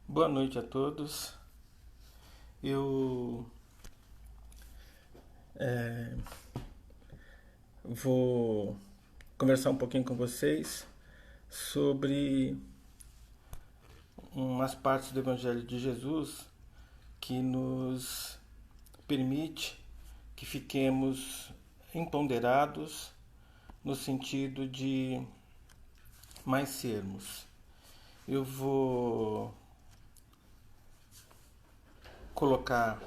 Boa noite a todos. Eu vou conversar um pouquinho com vocês sobre umas partes do Evangelho de Jesus que nos permite que fiquemos empoderados no sentido de mais sermos. Eu vou colocar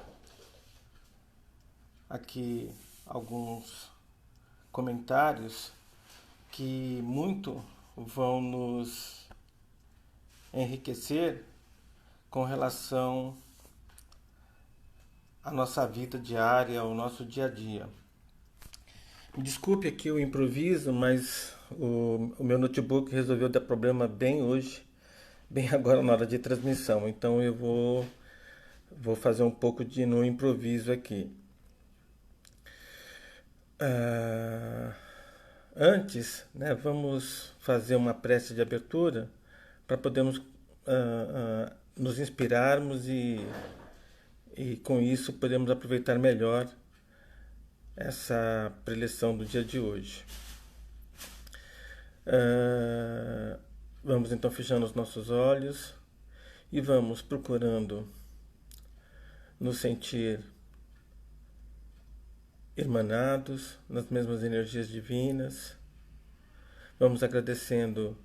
aqui alguns comentários que muito vão nos enriquecer com relação à nossa vida diária, ao nosso dia a dia. Me desculpe aqui o improviso, mas o meu notebook resolveu dar problema bem hoje, bem agora na hora de transmissão. Então vou fazer um pouco de no improviso aqui. Ah, Antes, né, vamos fazer uma prece de abertura para podermos nos inspirarmos e com isso podemos aproveitar melhor essa preleção do dia de hoje. Vamos então fechando os nossos olhos e vamos procurando nos sentir irmanados nas mesmas energias divinas. Vamos agradecendo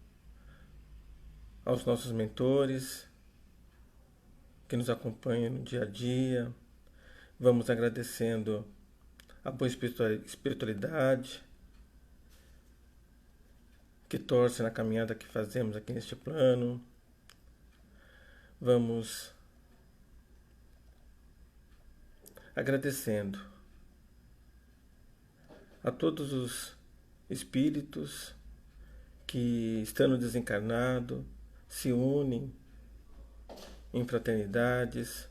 aos nossos mentores que nos acompanham no dia a dia. Vamos agradecendo a boa espiritualidade que torce na caminhada que fazemos aqui neste plano. Vamos agradecendo a todos os espíritos que, estando desencarnado, se unem em fraternidades,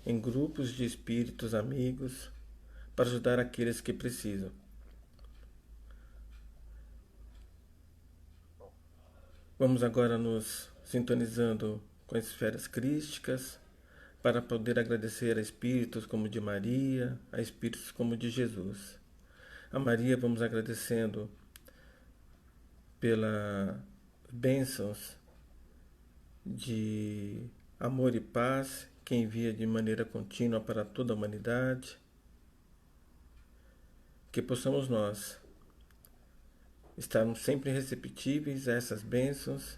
em grupos de espíritos amigos, para ajudar aqueles que precisam. Vamos agora nos sintonizando com as esferas crísticas, para poder agradecer a espíritos como o de Maria, a espíritos como o de Jesus. A Maria vamos agradecendo pelas bênçãos de amor e paz que envia de maneira contínua para toda a humanidade. Que possamos nós estarmos sempre receptíveis a essas bênçãos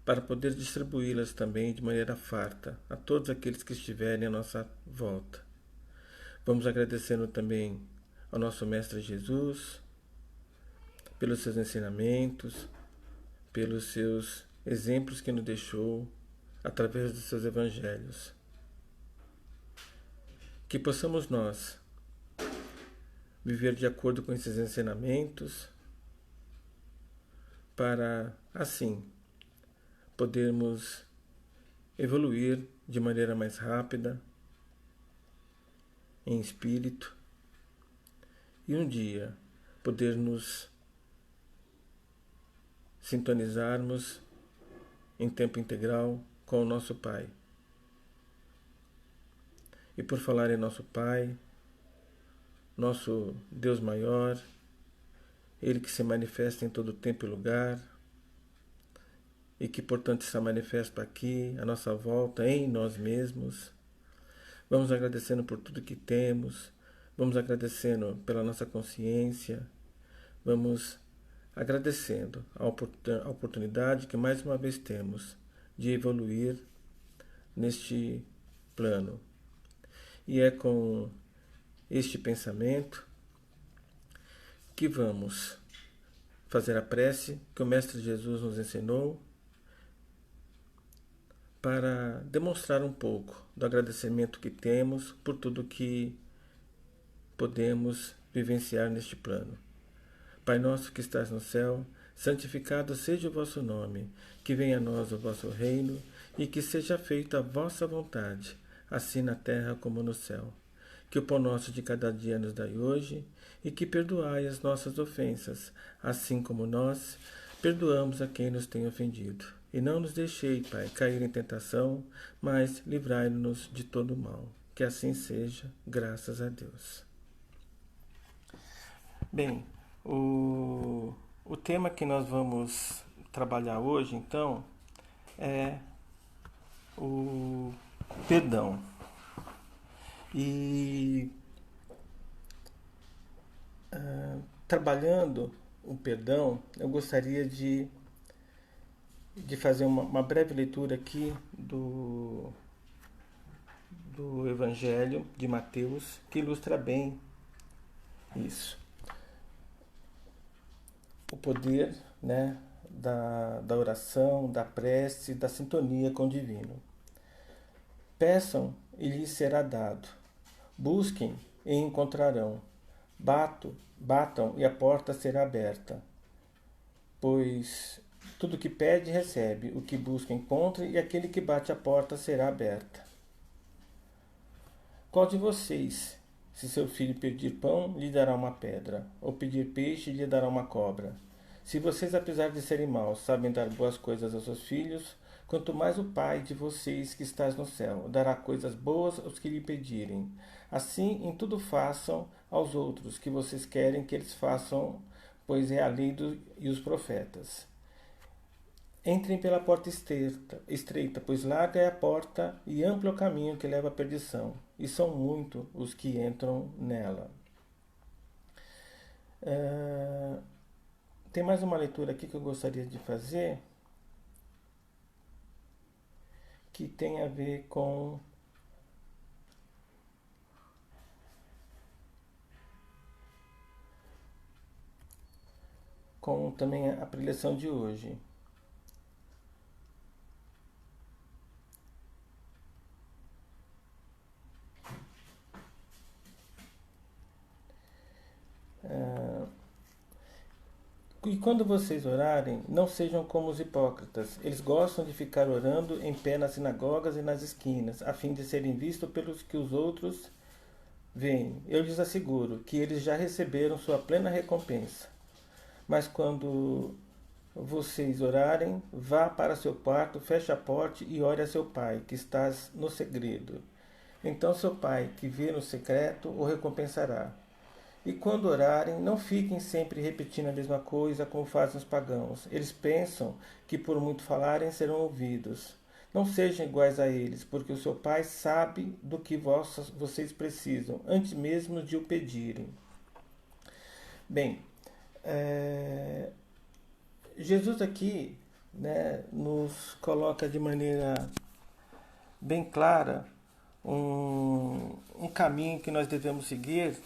para poder distribuí-las também de maneira farta a todos aqueles que estiverem à nossa volta. Vamos agradecendo também ao nosso Mestre Jesus pelos seus ensinamentos, pelos seus exemplos que nos deixou através dos seus evangelhos. Que possamos nós viver de acordo com esses ensinamentos para, assim, podermos evoluir de maneira mais rápida em espírito e um dia poder nos sintonizarmos em tempo integral com o nosso Pai. E por falar em nosso Pai, nosso Deus maior, Ele que se manifesta em todo tempo e lugar, e que portanto está manifesto aqui, à nossa volta, em nós mesmos. Vamos agradecendo por tudo que temos, vamos agradecendo pela nossa consciência, vamos agradecendo a oportunidade que mais uma vez temos de evoluir neste plano. E é com este pensamento que vamos fazer a prece que o Mestre Jesus nos ensinou para demonstrar um pouco do agradecimento que temos por tudo que podemos vivenciar neste plano. Pai nosso que estás no céu, santificado seja o vosso nome, que venha a nós o vosso reino e que seja feita a vossa vontade, assim na terra como no céu. Que o pão nosso de cada dia nos dai hoje e que perdoai as nossas ofensas, assim como nós perdoamos a quem nos tem ofendido. E não nos deixei, Pai, cair em tentação, mas livrai-nos de todo mal. Que assim seja, graças a Deus. Bem, o tema que nós vamos trabalhar hoje, então, é o perdão. E trabalhando o perdão, eu gostaria de fazer uma breve leitura aqui do Evangelho de Mateus, que ilustra bem isso. O poder, né, da oração, da prece, da sintonia com o divino. Peçam e lhes será dado. Busquem e encontrarão. Batam e a porta será aberta. Pois tudo que pede, recebe. O que busca, encontra. E aquele que bate a porta será aberta. Qual de vocês, se seu filho pedir pão, lhe dará uma pedra? Ou pedir peixe, lhe dará uma cobra? Se vocês, apesar de serem maus, sabem dar boas coisas aos seus filhos, quanto mais o Pai de vocês que estás no céu dará coisas boas aos que lhe pedirem. Assim, em tudo façam aos outros que vocês querem que eles façam, pois é a lei e os profetas. Entrem pela porta estreita, pois larga é a porta e amplo é o caminho que leva à perdição, e são muitos os que entram nela. Tem mais uma leitura aqui que eu gostaria de fazer, que tem a ver com também a preleção de hoje. E quando vocês orarem, não sejam como os hipócritas. Eles gostam de ficar orando em pé nas sinagogas e nas esquinas, a fim de serem vistos pelos que os outros veem. Eu lhes asseguro que eles já receberam sua plena recompensa. Mas quando vocês orarem, vá para seu quarto, feche a porta e ore a seu pai, que estás no segredo. Então seu pai, que vê no secreto, o recompensará. E quando orarem, não fiquem sempre repetindo a mesma coisa como fazem os pagãos. Eles pensam que por muito falarem serão ouvidos. Não sejam iguais a eles, porque o seu Pai sabe do que vocês precisam, antes mesmo de o pedirem. Bem, Jesus aqui, né, nos coloca de maneira bem clara um caminho que nós devemos seguir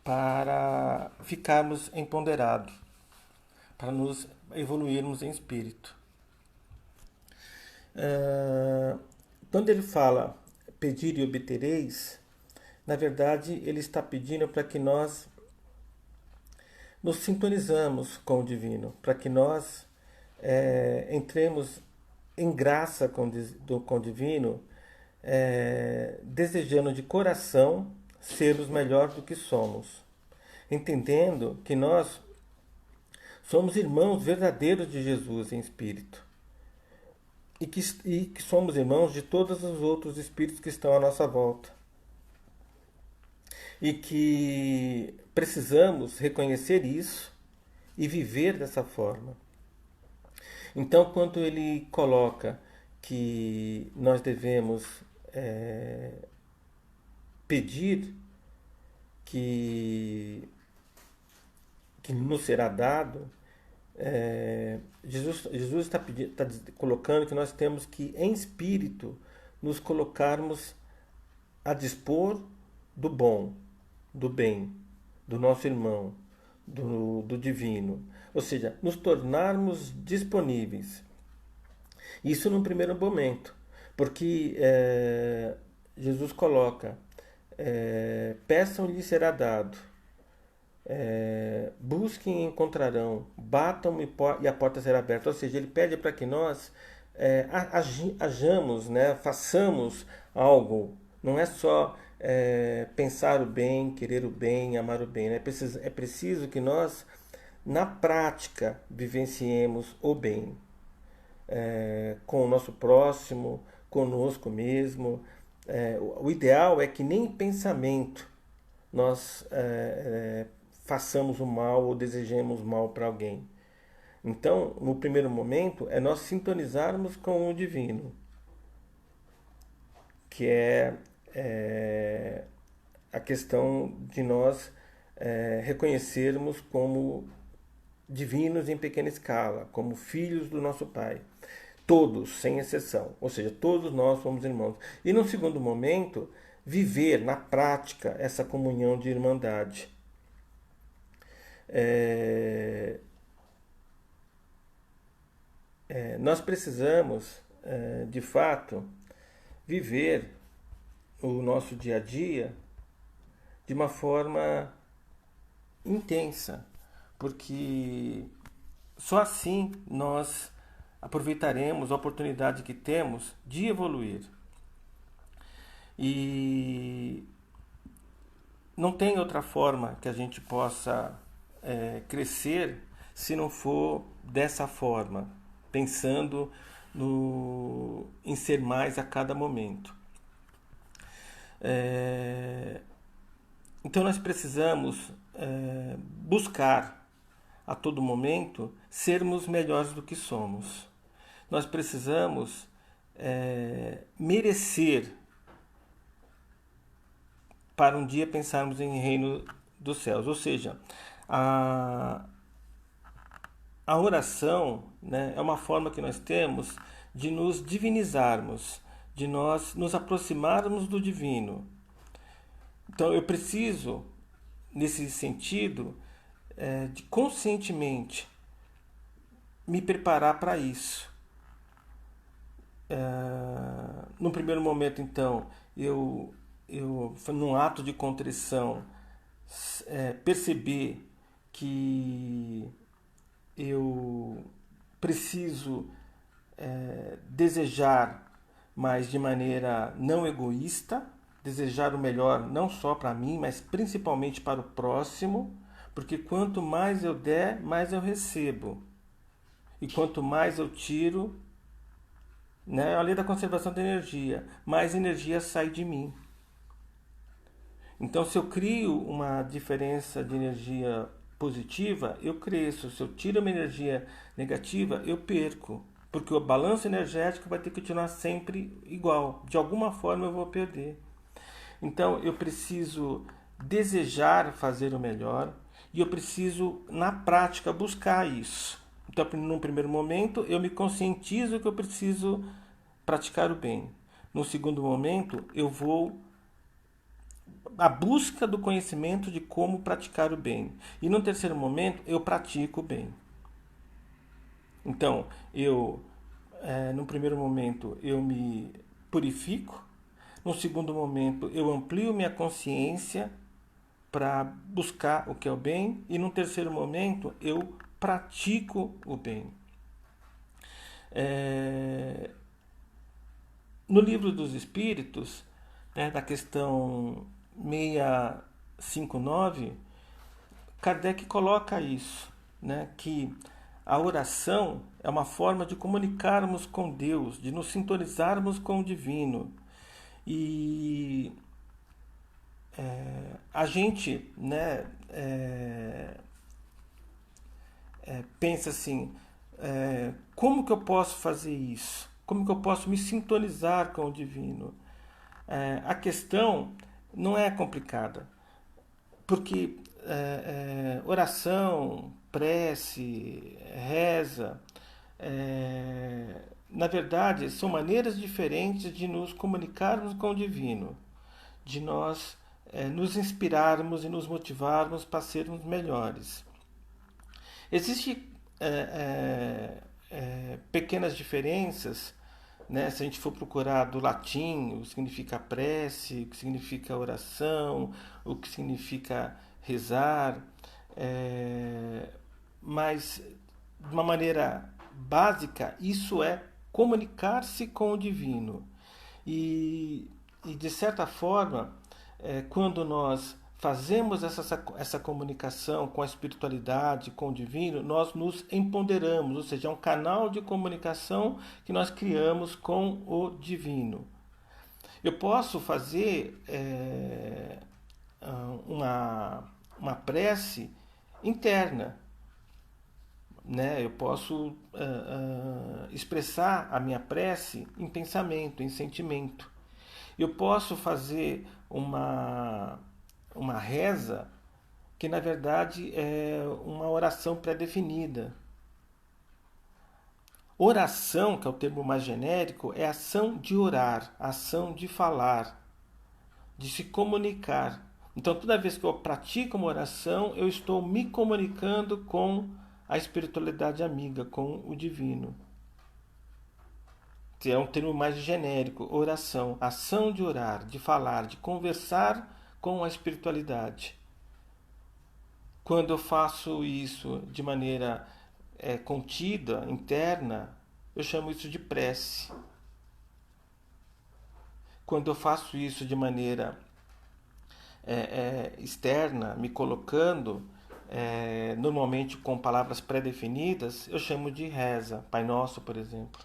para ficarmos empoderados, para nos evoluirmos em espírito. Quando ele fala pedir e obtereis, na verdade ele está pedindo para que nós nos sintonizamos com o divino, para que nós entremos em graça com o divino, desejando de coração sermos melhor do que somos, entendendo que nós somos irmãos verdadeiros de Jesus em espírito e que somos irmãos de todos os outros espíritos que estão à nossa volta e que precisamos reconhecer isso e viver dessa forma. Então, quando ele coloca que nós devemos pedir que nos será dado, Jesus está colocando que nós temos que, em espírito, nos colocarmos a dispor do bom, do bem, do nosso irmão, do divino. Ou seja, nos tornarmos disponíveis. Isso num primeiro momento, porque Jesus coloca: peçam e lhes será dado, busquem e encontrarão, batam e a porta será aberta. Ou seja, ele pede para que nós hajamos, né, façamos algo. Não é só pensar o bem, querer o bem, amar o bem. Né? É preciso que nós na prática, vivenciemos o bem com o nosso próximo, conosco mesmo. O ideal é que nem pensamento nós façamos o mal ou desejemos mal para alguém. Então, no primeiro momento, é nós sintonizarmos com o divino, que é a questão de nós reconhecermos como divinos em pequena escala, como filhos do nosso Pai. Todos, sem exceção. Ou seja, todos nós somos irmãos. E no segundo momento, viver na prática essa comunhão de irmandade. Nós precisamos, de fato, viver o nosso dia a dia de uma forma intensa, porque só assim nós aproveitaremos a oportunidade que temos de evoluir. E não tem outra forma que a gente possa crescer se não for dessa forma, pensando em ser mais a cada momento. Então nós precisamos buscar a todo momento sermos melhores do que somos. Nós precisamos merecer para um dia pensarmos em reino dos céus. Ou seja, a oração, né, é uma forma que nós temos de nos divinizarmos, de nós nos aproximarmos do divino. Então eu preciso, nesse sentido, de conscientemente me preparar para isso. No primeiro momento, então, eu num ato de contrição, perceber que eu preciso desejar, mas de maneira não egoísta, desejar o melhor não só para mim, mas principalmente para o próximo, porque quanto mais eu der, mais eu recebo. E quanto mais eu tiro, né, a lei da conservação da energia, mais energia sai de mim. Então, se eu crio uma diferença de energia positiva, eu cresço. Se eu tiro uma energia negativa, eu perco. Porque o balanço energético vai ter que continuar sempre igual. De alguma forma eu vou perder. Então, eu preciso desejar fazer o melhor e eu preciso, na prática, buscar isso. Então, num primeiro momento, eu me conscientizo que eu preciso praticar o bem. No segundo momento, eu vou à busca do conhecimento de como praticar o bem. E no terceiro momento, eu pratico o bem. Então, no primeiro momento, eu me purifico. No segundo momento, eu amplio minha consciência para buscar o que é o bem. E no terceiro momento, eu pratico o bem. No Livro dos Espíritos, da questão 659, Kardec coloca isso, né, que a oração é uma forma de comunicarmos com Deus, de nos sintonizarmos com o divino. E a gente, né, pensa assim, como que eu posso fazer isso? Como que eu posso me sintonizar com o divino? A questão não é complicada, porque oração, prece, reza, na verdade, são maneiras diferentes de nos comunicarmos com o divino, de nós nos inspirarmos e nos motivarmos para sermos melhores. Existem pequenas diferenças, né? Se a gente for procurar do latim, o que significa prece, o que significa oração, o que significa rezar, mas de uma maneira básica, isso é comunicar-se com o divino. E de certa forma, quando nós fazemos essa comunicação com a espiritualidade, com o divino, nós nos empoderamos, ou seja, é um canal de comunicação que nós criamos com o divino. Eu posso fazer uma prece interna, né? Eu posso expressar a minha prece em pensamento, em sentimento. Eu posso fazer uma reza que, na verdade, é uma oração pré-definida. Oração, que é o termo mais genérico, é ação de orar, ação de falar, de se comunicar. Então, toda vez que eu pratico uma oração, eu estou me comunicando com a espiritualidade amiga, com o divino. É um termo mais genérico, oração, ação de orar, de falar, de conversar com a espiritualidade. Quando eu faço isso de maneira contida, interna, eu chamo isso de prece. Quando eu faço isso de maneira externa, me colocando, normalmente com palavras pré-definidas, eu chamo de reza, Pai Nosso, por exemplo.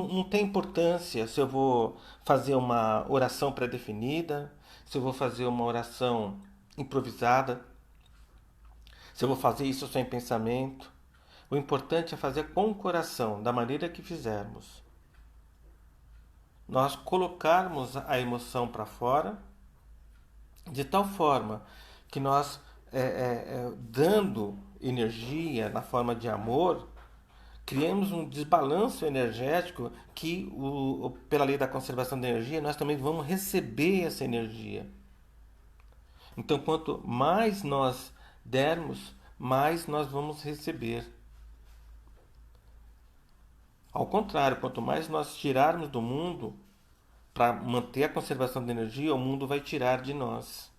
Não tem importância se eu vou fazer uma oração pré-definida, se eu vou fazer uma oração improvisada, se eu vou fazer isso só em pensamento. O importante é fazer com o coração, da maneira que fizermos. Nós colocarmos a emoção para fora, de tal forma que nós, dando energia na forma de amor, criamos um desbalanço energético que, pela lei da conservação da energia, nós também vamos receber essa energia. Então, quanto mais nós dermos, mais nós vamos receber. Ao contrário, quanto mais nós tirarmos do mundo para manter a conservação da energia, o mundo vai tirar de nós.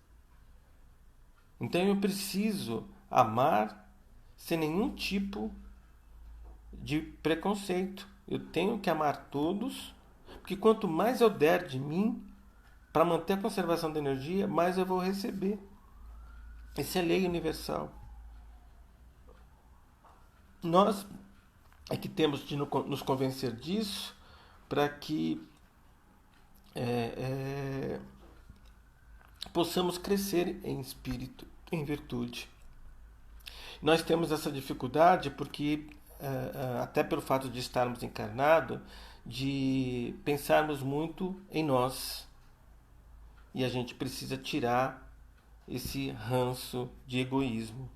Então eu preciso amar sem nenhum tipo de preconceito. Eu tenho que amar todos, porque quanto mais eu der de mim para manter a conservação da energia, mais eu vou receber. Essa é a lei universal. Nós é que temos de nos convencer disso para que possamos crescer em espírito, em virtude. Nós temos essa dificuldade porque, até pelo fato de estarmos encarnados, de pensarmos muito em nós. E a gente precisa tirar esse ranço de egoísmo.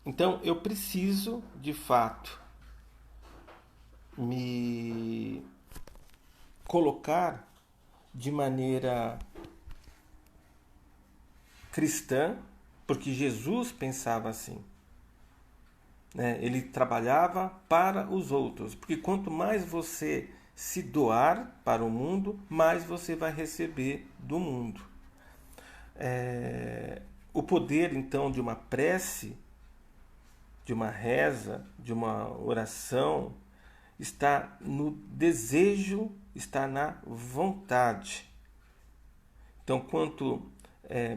Então eu preciso, de fato, me colocar de maneira cristã, porque Jesus pensava assim. Ele trabalhava para os outros, porque quanto mais você se doar para o mundo, mais você vai receber do mundo. O poder, então, de uma prece, de uma reza, de uma oração, está no desejo, está na vontade. Então, quanto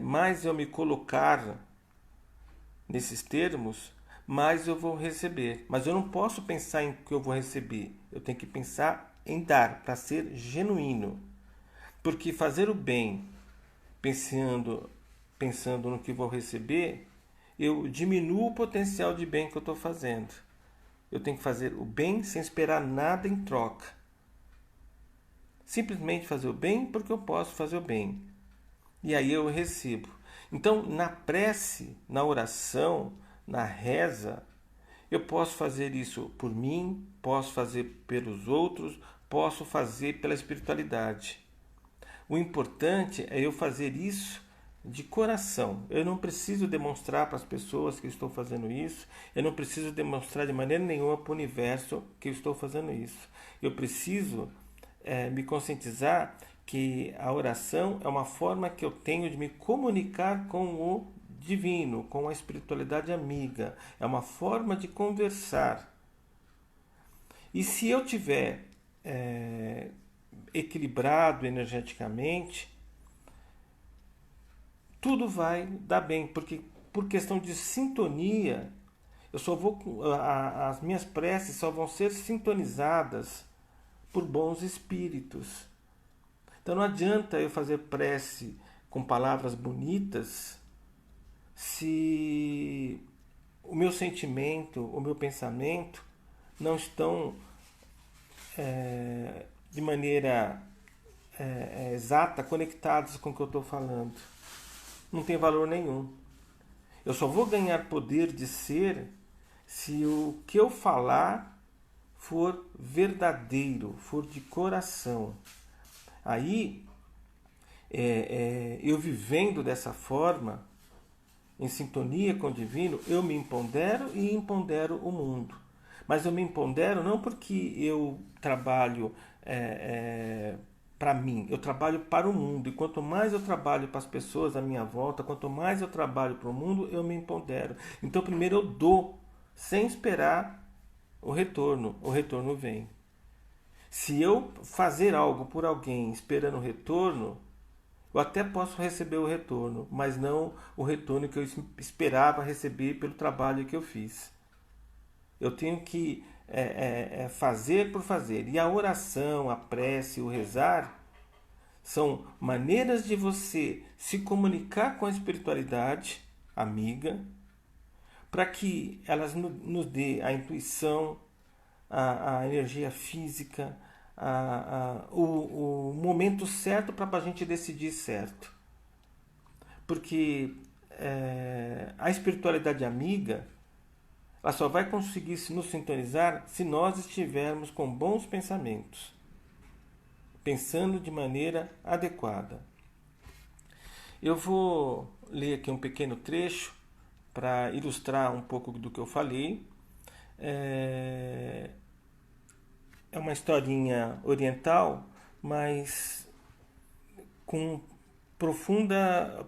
mais eu me colocar nesses termos, mais eu vou receber. Mas eu não posso pensar em que eu vou receber. Eu tenho que pensar em dar, para ser genuíno. Porque fazer o bem pensando no que vou receber, eu diminuo o potencial de bem que eu estou fazendo. Eu tenho que fazer o bem sem esperar nada em troca. Simplesmente fazer o bem porque eu posso fazer o bem. E aí eu recebo. Então, na prece, na oração, na reza, eu posso fazer isso por mim, posso fazer pelos outros, posso fazer pela espiritualidade. O importante é eu fazer isso de coração. Eu não preciso demonstrar para as pessoas que eu estou fazendo isso. Eu não preciso demonstrar de maneira nenhuma para o universo que eu estou fazendo isso. Eu preciso me conscientizar que a oração é uma forma que eu tenho de me comunicar com o divino, com a espiritualidade amiga. É uma forma de conversar. E se eu tiver equilibrado energeticamente, tudo vai dar bem, porque por questão de sintonia, eu só vou as minhas preces só vão ser sintonizadas por bons espíritos. Então não adianta eu fazer prece com palavras bonitas se o meu sentimento, o meu pensamento não estão de maneira exata conectados com o que eu estou falando. Não tem valor nenhum. Eu só vou ganhar poder de ser se o que eu falar for verdadeiro, for de coração. Aí, eu vivendo dessa forma, em sintonia com o divino, eu me empodero e empodero o mundo. Mas eu me empodero não porque eu trabalho para mim, eu trabalho para o mundo. E quanto mais eu trabalho para as pessoas à minha volta, quanto mais eu trabalho para o mundo, eu me empodero. Então primeiro eu dou, sem esperar o retorno vem. Se eu fazer algo por alguém esperando o retorno, eu até posso receber o retorno, mas não o retorno que eu esperava receber pelo trabalho que eu fiz. Eu tenho que fazer por fazer. E a oração, a prece, o rezar são maneiras de você se comunicar com a espiritualidade amiga, para que elas nos dê a intuição, a energia física, o momento certo para a gente decidir certo. Porque a espiritualidade amiga, ela só vai conseguir nos sintonizar se nós estivermos com bons pensamentos, pensando de maneira adequada. Eu vou ler aqui um pequeno trecho para ilustrar um pouco do que eu falei. É uma historinha oriental, mas com profunda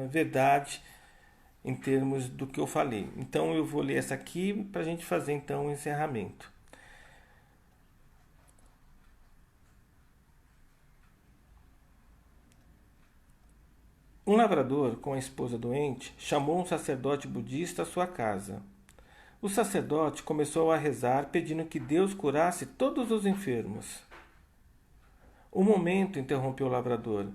verdade em termos do que eu falei. Então eu vou ler essa aqui para a gente fazer então o encerramento. Um lavrador com a esposa doente chamou um sacerdote budista à sua casa. O sacerdote começou a rezar pedindo que Deus curasse todos os enfermos. Um momento, interrompeu o lavrador.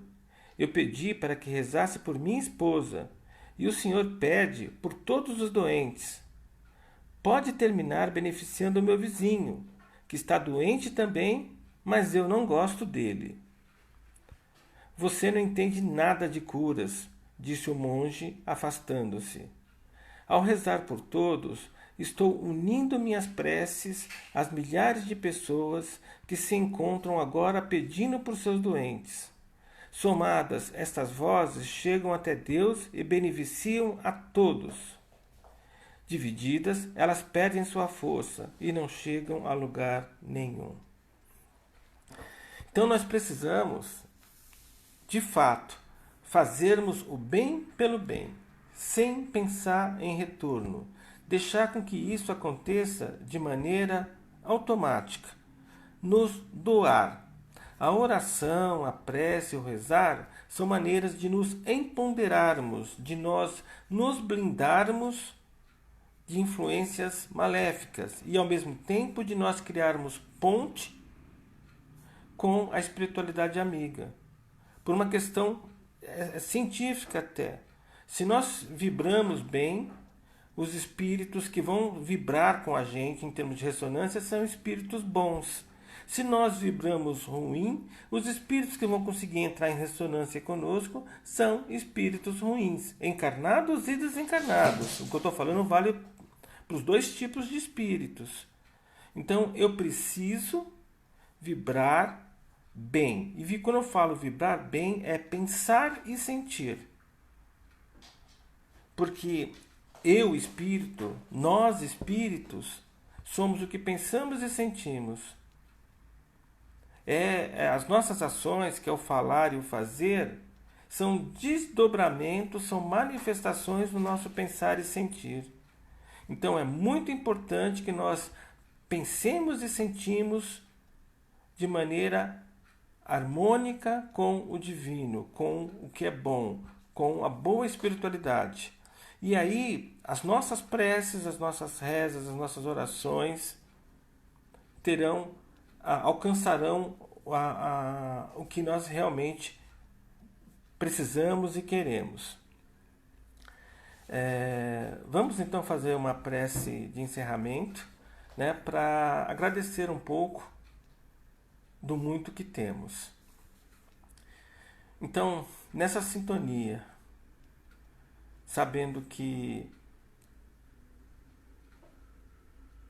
Eu pedi para que rezasse por minha esposa, e o senhor pede por todos os doentes. Pode terminar beneficiando o meu vizinho, que está doente também, mas eu não gosto dele. Você não entende nada de curas, disse o monge, afastando-se. Ao rezar por todos, estou unindo minhas preces às milhares de pessoas que se encontram agora pedindo por seus doentes. Somadas, estas vozes chegam até Deus e beneficiam a todos. Divididas, elas perdem sua força e não chegam a lugar nenhum. Então nós precisamos, de fato, fazermos o bem pelo bem, sem pensar em retorno. Deixar com que isso aconteça de maneira automática. Nos doar. A oração, a prece, o rezar são maneiras de nos empoderarmos, de nós nos blindarmos de influências maléficas e ao mesmo tempo de nós criarmos ponte com a espiritualidade amiga. Por uma questão científica até. Se nós vibramos bem, os espíritos que vão vibrar com a gente em termos de ressonância são espíritos bons. Se nós vibramos ruim, os espíritos que vão conseguir entrar em ressonância conosco são espíritos ruins, encarnados e desencarnados. O que eu estou falando vale para os dois tipos de espíritos. Então eu preciso vibrar bem. E quando eu falo vibrar bem, é pensar e sentir. Porque eu, espírito, nós, espíritos, somos o que pensamos e sentimos. As nossas ações, que é o falar e o fazer, são desdobramentos, são manifestações do nosso pensar e sentir. Então é muito importante que nós pensemos e sentimos de maneira harmônica com o divino, com o que é bom, com a boa espiritualidade. E aí, as nossas preces, as nossas rezas, as nossas orações alcançarão o que nós realmente precisamos e queremos. Vamos então fazer uma prece de encerramento, né, para agradecer um pouco do muito que temos. Então, nessa sintonia, sabendo que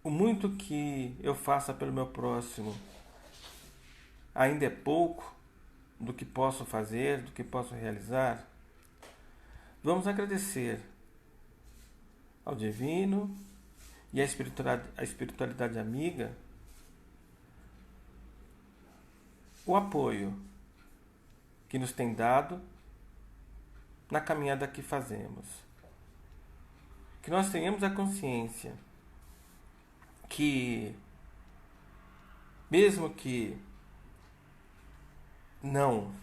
o muito que eu faça pelo meu próximo ainda é pouco do que posso fazer, do que posso realizar, vamos agradecer ao Divino e à espiritualidade amiga o apoio que nos tem dado na caminhada que fazemos. Que nós tenhamos a consciência que, mesmo que não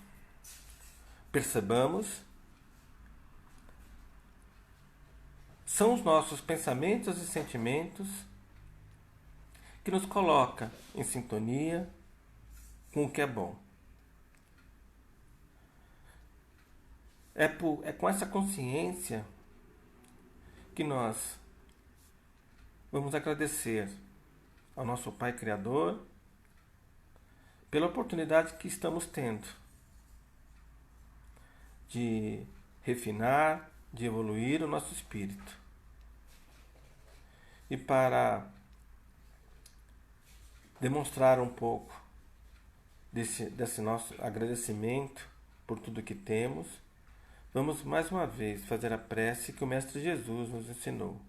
percebamos, são os nossos pensamentos e sentimentos que nos coloca em sintonia com o que é bom. É com essa consciência que nós vamos agradecer ao nosso Pai Criador pela oportunidade que estamos tendo de refinar, de evoluir o nosso espírito. E para demonstrar um pouco desse nosso agradecimento por tudo que temos, vamos mais uma vez fazer a prece que o Mestre Jesus nos ensinou.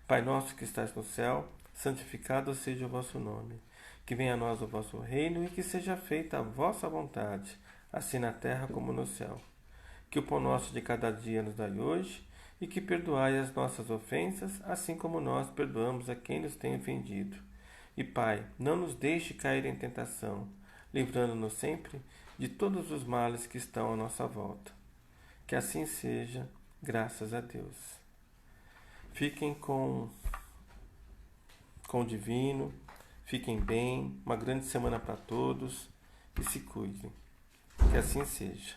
Pai nosso que estás no céu, santificado seja o vosso nome. Que venha a nós o vosso reino e que seja feita a vossa vontade, assim na terra como no céu. Que o pão nosso de cada dia nos dai hoje e que perdoai as nossas ofensas, assim como nós perdoamos a quem nos tem ofendido. E Pai, não nos deixe cair em tentação, livrando-nos sempre de todos os males que estão à nossa volta. Que assim seja, graças a Deus. Fiquem com o Divino, fiquem bem, uma grande semana para todos e se cuidem. Que assim seja.